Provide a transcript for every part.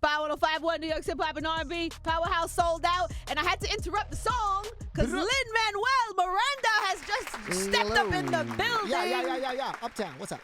Power 105.1 New York Hip Hop and R&B. Powerhouse sold out. And I had to interrupt the song because Lin-Manuel Miranda has just stepped up in the building. Yeah. Uptown, what's up?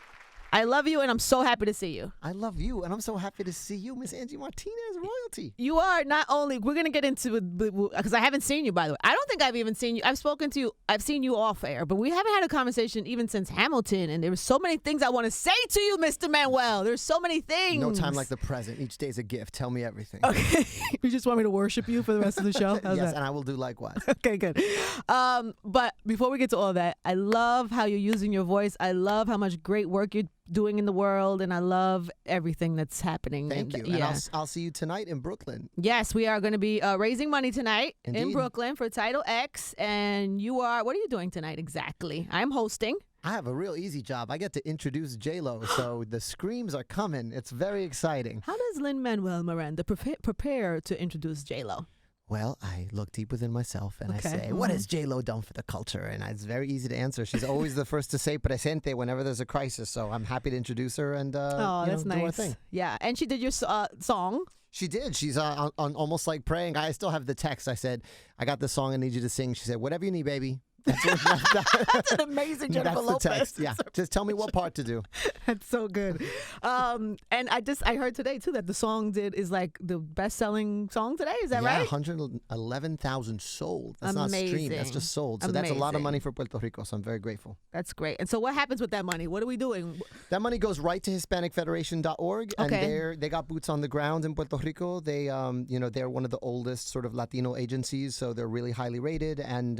I love you, and I'm so happy to see you. I love you, and I'm so happy to see you, Miss Angie Martinez, royalty. You are not only, we're going to get into it, because I haven't seen you, by the way. I don't think I've even seen you. I've spoken to you. I've seen you off air, but we haven't had a conversation even since Hamilton, and there were so many things I want to say to you, Mr. Manuel. There's so many things. No time like the present. Each day's a gift. Tell me everything. Okay. You just want me to worship you for the rest of the show? How's yes, that? and I will do likewise. Okay, good. But before we get to all that, I love how you're using your voice. I love how much great work you're doing in the world, and I love everything that's happening. Thank you. Yeah. And I'll see you tonight in Brooklyn. Yes, we are going to be raising money tonight in Indeed. Brooklyn for Title X. And you are, what are you doing tonight exactly? I'm hosting. I have a real easy job. I get to introduce J-Lo, so the screams are coming. It's very exciting. How does Lin-Manuel Miranda prepare to introduce J-Lo? Well, I look deep within myself and Okay. I say, what has J-Lo done for the culture? And it's very easy to answer. She's always the first to say presente whenever there's a crisis. So I'm happy to introduce her and That's do nice. our thing. Yeah, and she did your song. She did. She's on almost like praying. I still have the text. I said, I got this song I need you to sing. She said, whatever you need, baby. That's an amazing Jennifer That's Lopez. the text. Yeah, just tell me what part to do. That's so good. And I heard today too that the song is like the best-selling song today. Is that right? 111,000 sold. That's not streamed. That's just sold. So that's a lot of money for Puerto Rico. So I'm very grateful. That's great. And so what happens with that money? What are we doing? That money goes right to HispanicFederation.org, and they got boots on the ground in Puerto Rico. They they're one of the oldest sort of Latino agencies, so they're really highly rated, and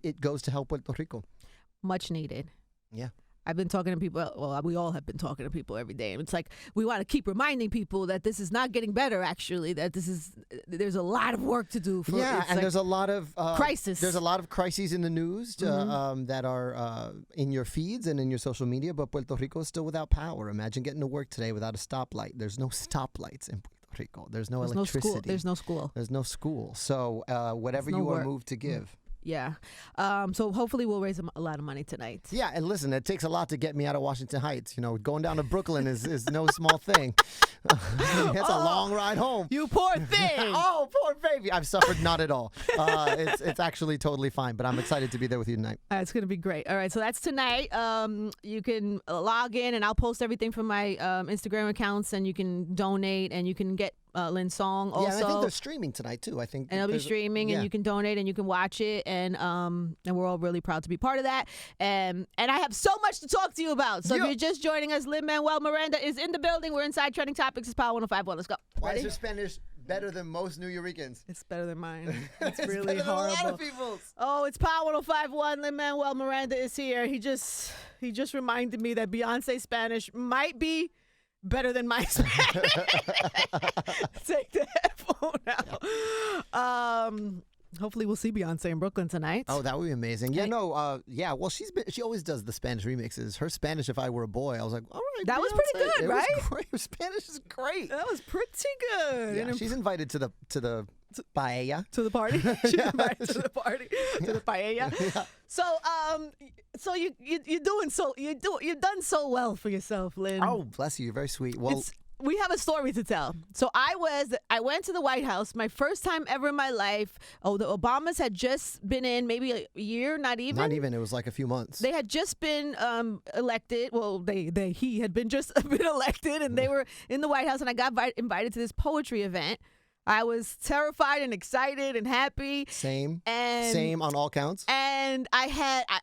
it goes to help Puerto Rico. Much needed. Yeah. I've been talking to people. Well, we all have been talking to people every day. And it's like we want to keep reminding people that this is not getting better. Actually, that there's a lot of work to do. There's a lot of crisis. There's a lot of crises in the news that are in your feeds and in your social media. But Puerto Rico is still without power. Imagine getting to work today without a stoplight. There's no stoplights in Puerto Rico. There's no electricity. There's no school. There's no school. So whatever you are moved to give. Yeah. So hopefully we'll raise a lot of money tonight. Yeah, and listen, it takes a lot to get me out of Washington Heights. Going down to Brooklyn is no small thing. It's a long ride home. You poor thing. Oh, poor baby. I've suffered not at all. It's actually totally fine, but I'm excited to be there with you tonight. It's going to be great. All right, so that's tonight. You can log in, and I'll post everything from my Instagram accounts, and you can donate, and you can get Lynn's song also. Yeah, and I think they're streaming tonight too. I think, and it'll be streaming, and you can donate, and you can watch it, and we're all really proud to be part of that. And I have so much to talk to you about. So if you're just joining us, Lin-Manuel Miranda is in the building. We're inside Trending Topics. It's Power 105.1. Let's go. Why is your Spanish better than most New Yorkers? It's better than mine. It's It's really better than horrible. a lot of people's. Oh, it's Power 105.1. Lin-Manuel Miranda is here. He just reminded me that Beyonce's Spanish might be better than my Spanish. Take the headphone out. Hopefully we'll see Beyonce in Brooklyn tonight. Oh, that would be amazing. Yeah, well, she always does the Spanish remixes. Her Spanish, if I were a boy, I was like, all right. That was Beyonce. pretty good, It right? was great. Her Spanish is great. That was pretty good. Yeah, she's invited to the paella. To the party. She's invited to the party. To the paella. Yeah. So you've done so well for yourself, Lynn. Oh, bless you. You're very sweet. Well, we have a story to tell. So I went to the White House, my first time ever in my life. Oh, the Obamas had just been in maybe a year, not even. Not even. It was like a few months. They had just been elected. Well, he had been elected, and they were in the White House, and I got invited to this poetry event. I was terrified and excited and happy. Same on all counts. And I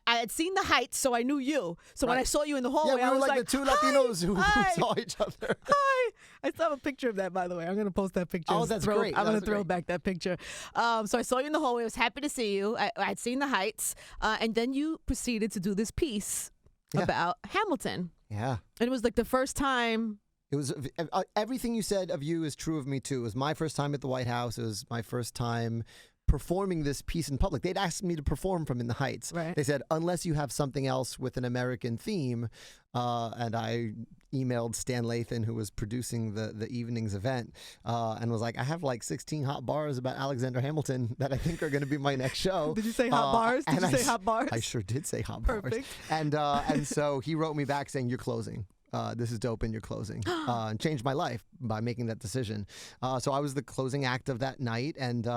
had seen the Heights, so I knew you. So when I saw you in the hallway, I was like the two Latinos who saw each other. Hi. I still have a picture of that, by the way. I'm going to post that picture. Oh, that's great. I'm going to throw back that picture. So I saw you in the hallway. I was happy to see you. I'd seen the Heights. And then you proceeded to do this piece about Hamilton. Yeah. And it was like the first time. It was everything you said of you is true of me too. It was my first time at the White House. It was my first time performing this piece in public. They'd asked me to perform from In the Heights. Right. They said, unless you have something else with an American theme, and I emailed Stan Lathan, who was producing the evening's event, and was like, I have like 16 hot bars about Alexander Hamilton that I think are going to be my next show. Did you say hot bars? Did you say hot bars? I sure did say hot Perfect. bars. And so he wrote me back saying, you're closing. this is dope and you're closing. And changed my life by making that decision. So I was the closing act of that night and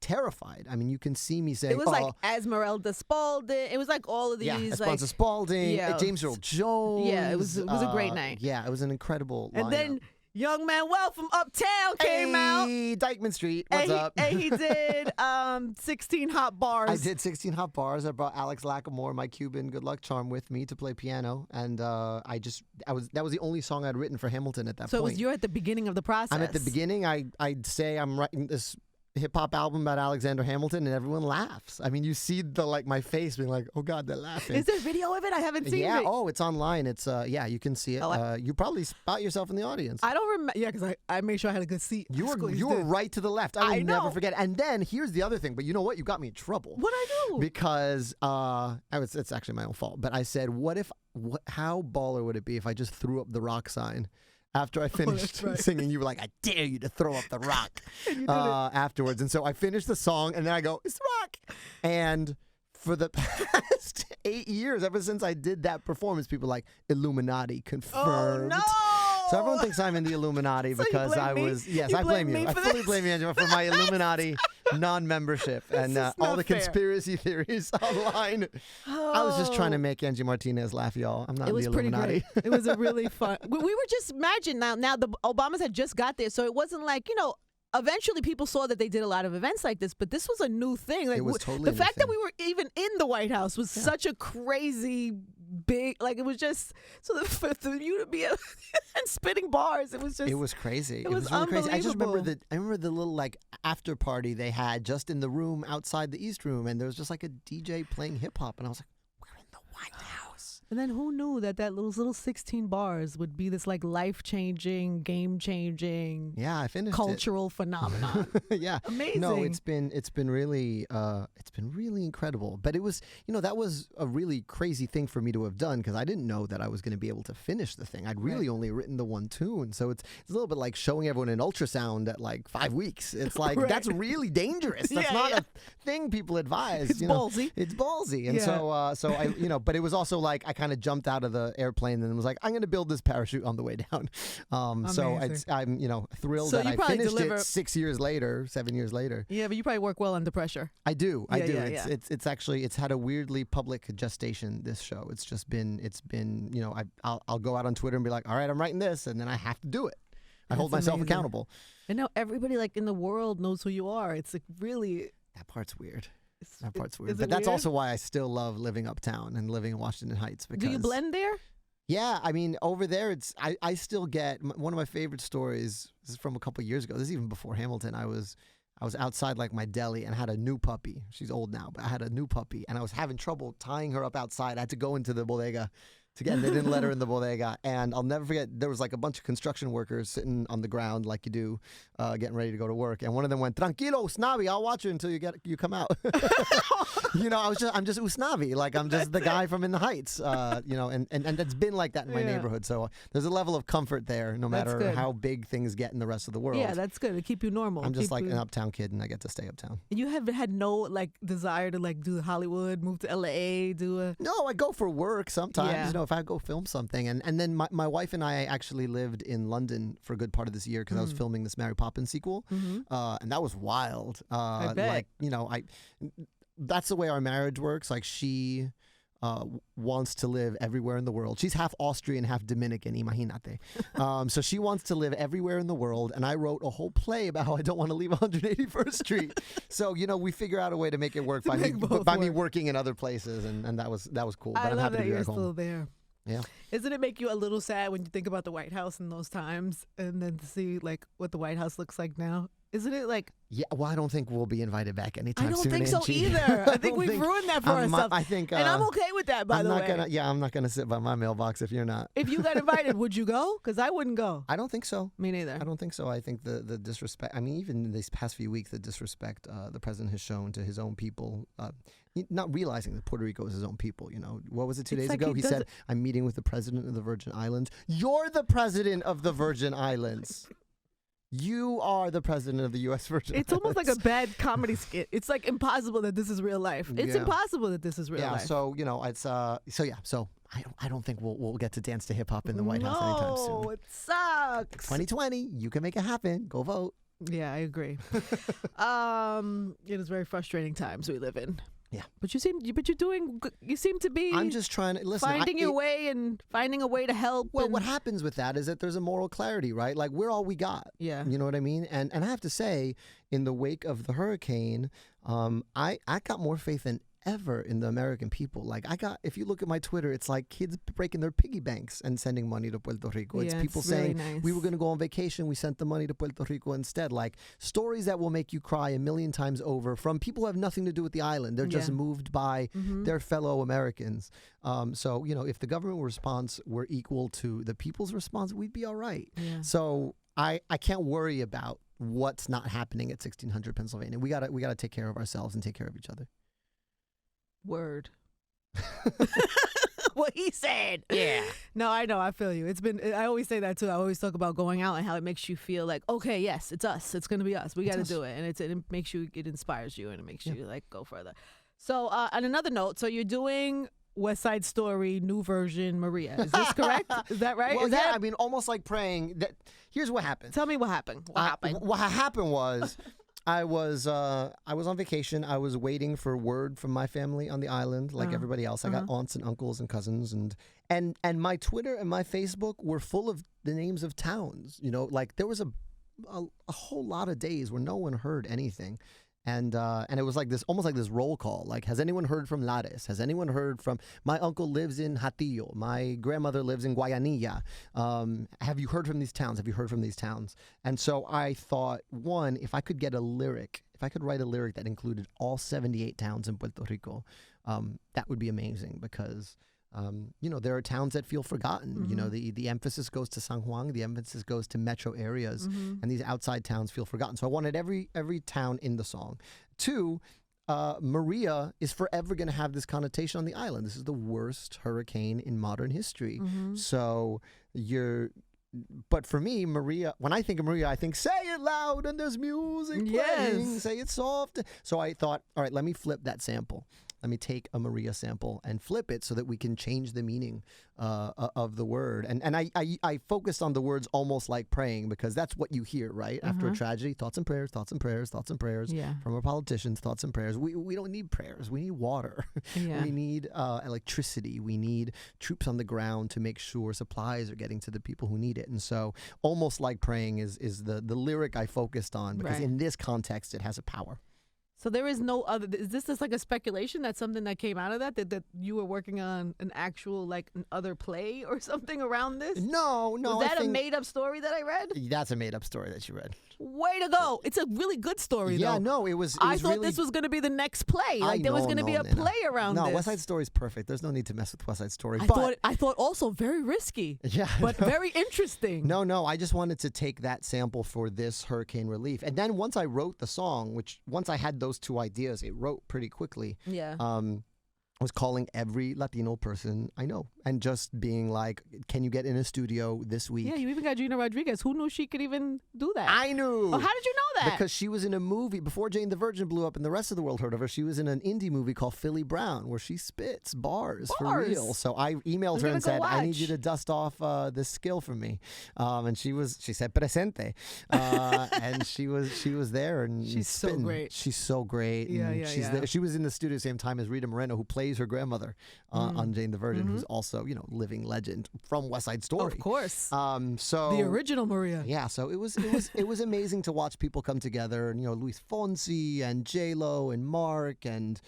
terrified. I mean, you can see me saying, it was like Esmeralda Spalding. It was like all of these. Yeah, Esponza Spalding, James Earl Jones. Yeah, it was a great night. Yeah, it was an incredible lineup. And then Young Manuel from Uptown came out. Dykeman Street, what's up? And he did 16 hot bars. I did 16 hot bars. I brought Alex Lackamore, my Cuban good luck charm, with me to play piano, and that was the only song I'd written for Hamilton at that point. So you're at the beginning of the process. I'm at the beginning. I'd say I'm writing this hip-hop album about Alexander Hamilton, and everyone laughs. I mean, you see my face being like, oh God, they're laughing. Is there video of it? I haven't seen it. Yeah, it's online. It's you can see it. You probably spot yourself in the audience. I don't remember. Yeah, because I made sure I had a good seat. You were right to the left. I will never forget. And then here's the other thing. But you know what? You got me in trouble. What'd I do? Because it's actually my own fault. But I said, how baller would it be if I just threw up the ROC sign? After I finished singing, you were like, I dare you to throw up the ROC afterwards. And so I finished the song, and then I go, it's ROC. And for the past 8 years, ever since I did that performance, people are like, Illuminati confirmed. Oh, no! So everyone thinks I'm in the Illuminati So because I was. Yes, I blame you. I fully blame you, Angela, for my Illuminati non-membership and all the conspiracy theories online. I was just trying to make Angie Martinez laugh, y'all. I'm not in the Illuminati. Pretty great. It was a really fun. We were just imagine now the Obamas had just got there, so it wasn't like eventually people saw that they did a lot of events like this, but this was a new thing. Like, it was totally the fact that we were even in the White House was such a crazy big, like it was just for you to be and spitting bars. It was crazy. It was really crazy. I just unbelievable. remember the little after party they had just in the room outside the East Room, and there was just like a DJ playing hip hop, and I was like, we're in the White House. And then who knew that little 16 bars would be this like life-changing, game-changing, I finished cultural phenomenon. Yeah, amazing. No, it's been really incredible. But it was that was a really crazy thing for me to have done because I didn't know that I was going to be able to finish the thing. I'd really only written the one tune, so it's a little bit like showing everyone an ultrasound at like 5 weeks. It's like that's really dangerous. That's not a thing people advise. It's ballsy. It's ballsy, and so I but it was also like I kind of jumped out of the airplane and was like, I'm going to build this parachute on the way down. So I'm thrilled that I finished it 6 years later, 7 years later. Yeah, but you probably work well under pressure. I do. It's actually had a weirdly public gestation. This show. It's been I'll go out on Twitter and be like, all right, I'm writing this, and then I have to do it. I hold myself accountable. And now everybody like in the world knows who you are. It's like really that part's weird. That part's weird. But that's also why I still love living uptown and living in Washington Heights. Because do you blend there? Yeah, I mean, over there, I still get one of my favorite stories. This is from a couple of years ago. This is even before Hamilton. I was outside like my deli and had a new puppy. She's old now, but I had a new puppy and I was having trouble tying her up outside. I had to go into the bodega they didn't let her in the bodega. And I'll never forget, there was like a bunch of construction workers sitting on the ground like you do, getting ready to go to work. And one of them went, "Tranquilo, Usnavi, I'll watch you until you come out." I'm just Usnavi. Like I'm just the guy from In the Heights, and that's been like that in my neighborhood. So there's a level of comfort there, no matter how big things get in the rest of the world. Yeah, that's good to keep you normal. I'm just like an uptown kid and I get to stay uptown. You haven't had no like desire to like do Hollywood, move to LA, No, I go for work sometimes, if I go film something. And then my wife and I actually lived in London for a good part of this year because I was filming this Mary Poppins sequel. And that was wild. I bet. That's the way our marriage works. Like she wants to live everywhere in the world. She's half Austrian, half Dominican, imagínate. So she wants to live everywhere in the world. And I wrote a whole play about how I don't want to leave 181st Street. So, we figure out a way to make it work by me working in other places. And that was cool. But I'm happy to be you're back home. still there. Yeah. Doesn't it make you a little sad when you think about the White House in those times and then to see like what the White House looks like now? Isn't it like... Yeah, well, I don't think we'll be invited back anytime soon, I don't think so either. I think we've ruined that for ourselves. And I'm okay with that, by the way. I'm not going to sit by my mailbox if you're not. If you got invited, would you go? Because I wouldn't go. I don't think so. Me neither. I don't think so. I think the disrespect... I mean, even in these past few weeks, the disrespect the president has shown to his own people... not realizing that Puerto Rico is his own people, What was it 2 days ago? He said, I'm meeting with the president of the Virgin Islands. You're the president of the Virgin Islands. You are the president of the U.S. Virgin Islands. It's almost like a bad comedy skit. It's like impossible that this is real life. It's impossible that this is real life. So, it's, so I don't think we'll get to dance to hip hop in the White House anytime soon. No, it sucks. 2020, you can make it happen. Go vote. Yeah, I agree. It is very frustrating times we live in. Yeah, but you seem to be. I'm just trying to listen. Finding your way and finding a way to help. Well, what happens with that is that there's a moral clarity, right? Like we're all we got. Yeah, you know what I mean. And I have to say, in the wake of the hurricane, I got more faith than ever in the American people. Like if you look at my Twitter, it's like kids breaking their piggy banks and sending money to Puerto Rico. It's people saying, really nice. We were going to go on vacation, we sent the money to Puerto Rico instead. Like stories that will make you cry a million times over from people who have nothing to do with the island. They're just moved by their fellow Americans. So, if the government response were equal to the people's response, we'd be all right. Yeah. So I can't worry about what's not happening at 1600 Pennsylvania. We gotta take care of ourselves and take care of each other. Word. What he said. Yeah. No, I know. I feel you. I always say that too. I always talk about going out and how it makes you feel like, okay, yes, it's us. It's going to be us. We got to do it. And it makes you, it inspires you and it makes you like go further. So on another note, so you're doing West Side Story, new version, Maria. Is this correct? Is that right? Well, yeah, I mean, almost like praying. Here's what happened. Tell me what happened. What happened was I was on vacation. I was waiting for word from my family on the island, like everybody else. I got aunts and uncles and cousins, and my Twitter and my Facebook were full of the names of towns. Like there was a whole lot of days where no one heard anything. And it was like this, almost like this roll call. Like, has anyone heard from Lares? Has anyone heard from, my uncle lives in Hatillo. My grandmother lives in Guayanilla. Have you heard from these towns? Have you heard from these towns? And so I thought, one, if I could write a lyric that included all 78 towns in Puerto Rico, that would be amazing because, there are towns that feel forgotten. The emphasis goes to San Juan, the emphasis goes to metro areas, and these outside towns feel forgotten. So I wanted every town in the song. Two, Maria is forever going to have this connotation on the island. This is the worst hurricane in modern history. So but for me, Maria, when I think of Maria, I think, say it loud and there's music playing, say it soft. So I thought, all right, let me flip that sample. Let me take a Maria sample and flip it so that we can change the meaning of the word. And I focused on the words almost like praying because that's what you hear, right? After a tragedy, thoughts and prayers, thoughts and prayers, thoughts and prayers from our politicians, thoughts and prayers. We don't need prayers. We need water. We need electricity. We need troops on the ground to make sure supplies are getting to the people who need it. And so almost like praying is the lyric I focused on because in this context, it has a power. So there is no other. Is this just like a speculation? That's something that came out of that you were working on an actual like an other play or something around this? No. Was that a made up story that I read? That's a made up story that you read. Way to go! It's a really good story, though. Yeah, no, it was. I thought really... this was going to be the next play. Like there was going to be a play around this. No, West Side Story is perfect. There's no need to mess with West Side Story. I thought also very risky. Yeah, but very interesting. No. I just wanted to take that sample for this hurricane relief, and then once I wrote the song, once I had those two ideas, it wrote pretty quickly. Yeah. I was calling every Latino person I know and just being like, can you get in a studio this week? Yeah, you even got Gina Rodriguez. Who knew she could even do that? I knew. Oh, how did you know that? Because she was in a movie before Jane the Virgin blew up and the rest of the world heard of her. She was in an indie movie called Philly Brown where she spits bars for real. So I emailed her and said, I need you to dust off this skill for me. And she said presente. And she was there and she's spitting. So great. She's so great. Yeah. There. She was in the studio same time as Rita Moreno, who plays her grandmother on Jane the Virgin, who's also, living legend from West Side Story. Of course. So the original Maria. Yeah, so it was amazing to watch people come together, and Luis Fonsi and J-Lo and Mark and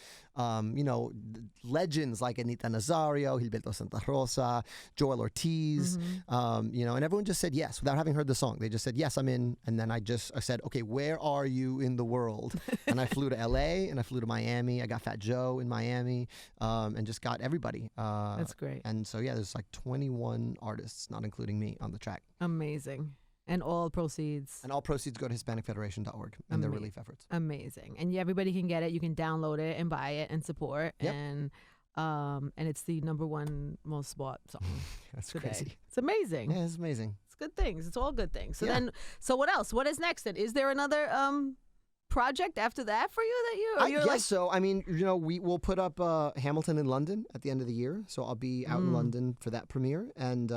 legends like Anita Nazario, Gilberto Santa Rosa, Joel Ortiz, and everyone just said yes without having heard the song. They just said, yes, I'm in. And then I said, okay, where are you in the world? And I flew to LA and I flew to Miami. I got Fat Joe in Miami and just got everybody. That's great. And so, there's like 21 artists, not including me, on the track. Amazing. And all proceeds go to HispanicFederation.org and their relief efforts. Amazing. And everybody can get it. You can download it and buy it and support. Yep. And it's the #1 most bought song. That's today. crazy. It's amazing. Yeah, it's amazing. It's good things. It's all good things. So what else? What is next then? Is there another project after that for you that you? Or I you're guess like, so. I mean, we will put up Hamilton in London at the end of the year, so I'll be out in London for that premiere and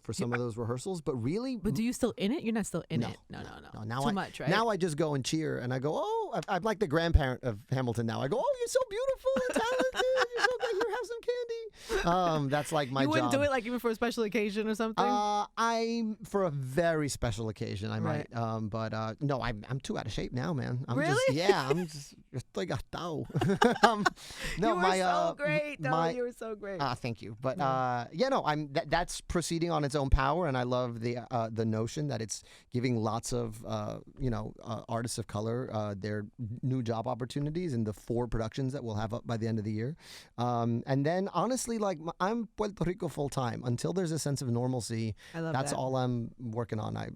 for some of those rehearsals. But really, but do you still in it? You're not still in No. it. No. now Too much, right? Now I just go and cheer, and I go, oh, I'm like the grandparent of Hamilton now. I go, oh, you're so beautiful and talented. You're so good. Here, have some candy. That's like my you wouldn't job. do it like even for a special occasion or something. I'm for a very special occasion. I Right. might. But no, I'm too out of shape now, man. I'm Really? I'm just estoy gastado. No, you were my so great, though. my You were so great. thank you. But no, that's proceeding on its own power, and I love the notion that it's giving lots of artists of color their new job opportunities in the 4 productions that we'll have up by the end of the year. And then honestly, like I'm Puerto Rico full time until there's a sense of normalcy. I love That's that. all I'm working on. I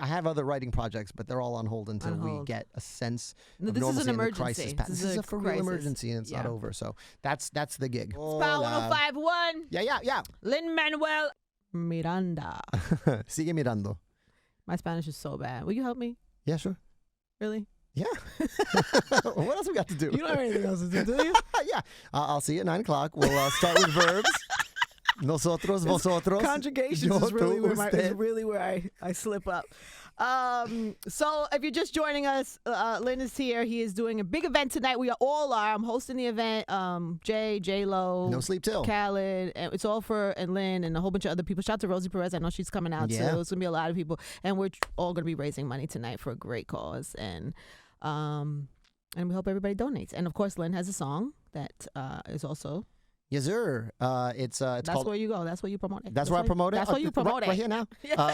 have other writing projects, but they're all on hold until we get a sense No, of this is normalcy an in the emergency. crisis. This is a for real crisis. emergency, and it's not over. So that's the gig. It's Power 105.1. Yeah. Lin-Manuel Miranda. Sigue mirando. My Spanish is so bad. Will you help me? Yeah, sure. Really? Yeah. What else we got to do? You don't have anything else to do, do you? Yeah. I'll see you at 9 o'clock. We'll start with verbs. Nosotros, vosotros. Conjugations yo, is really tú, where, usted. I slip up. So if you're just joining us, Lynn is here. He is doing a big event tonight. We all are. I'm hosting the event. J-Lo. No sleep till. Khaled. And it's all for, and Lynn and a whole bunch of other people. Shout out to Rosie Perez. I know she's coming out too. It's going to be a lot of people. And we're all going to be raising money tonight for a great cause. And we hope everybody donates. And of course, Lynn has a song that is also... Yes, sir. It's That's called. where you go. That's where you promote it. That's where I promote it. That's where you promote right it. here now.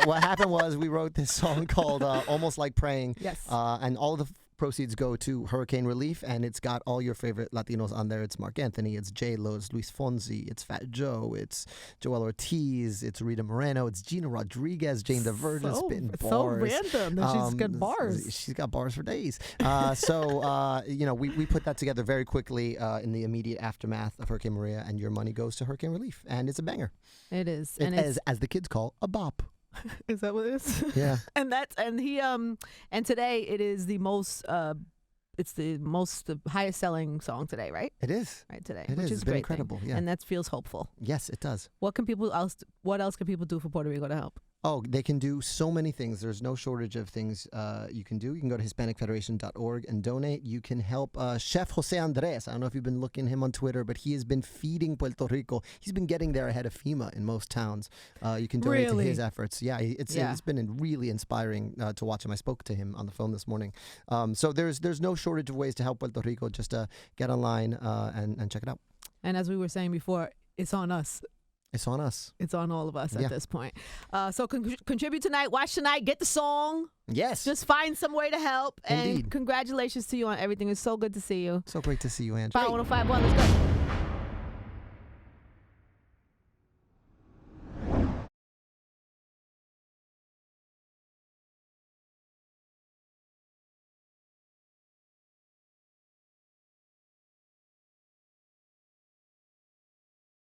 What happened was we wrote this song called "Almost Like Praying." Yes. And all the proceeds go to Hurricane Relief, and it's got all your favorite Latinos on there. It's Mark Anthony, it's J-Lo, it's Luis Fonsi, it's Fat Joe, it's Joel Ortiz, it's Rita Moreno, it's Gina Rodriguez, Jane the Virgin spitting bars. So random that she's got bars. She's got bars for days. We put that together very quickly in the immediate aftermath of Hurricane Maria, and your money goes to Hurricane Relief, and it's a banger. It is. It is, as the kids call, a bop. Is that what it is? Yeah. and today it is the most the highest selling song today, right? It is. Right today. It which is. is It's been great incredible. thing. Yeah. And that feels hopeful. Yes, it does. What else can people do for Puerto Rico to help? Oh, they can do so many things. There's no shortage of things you can do. You can go to HispanicFederation.org and donate. You can help Chef Jose Andres. I don't know if you've been looking him on Twitter, but he has been feeding Puerto Rico. He's been getting there ahead of FEMA in most towns. You can donate to his efforts. Yeah, it's been really inspiring to watch him. I spoke to him on the phone this morning. So there's no shortage of ways to help Puerto Rico. Just get online and check it out. And as we were saying before, it's on us. It's on us. It's on all of us at this point. So contribute tonight. Watch tonight. Get the song. Yes. Just find some way to help. Indeed. And congratulations to you on everything. It's so good to see you. So great to see you, Angie. Power 105.1. Let's go.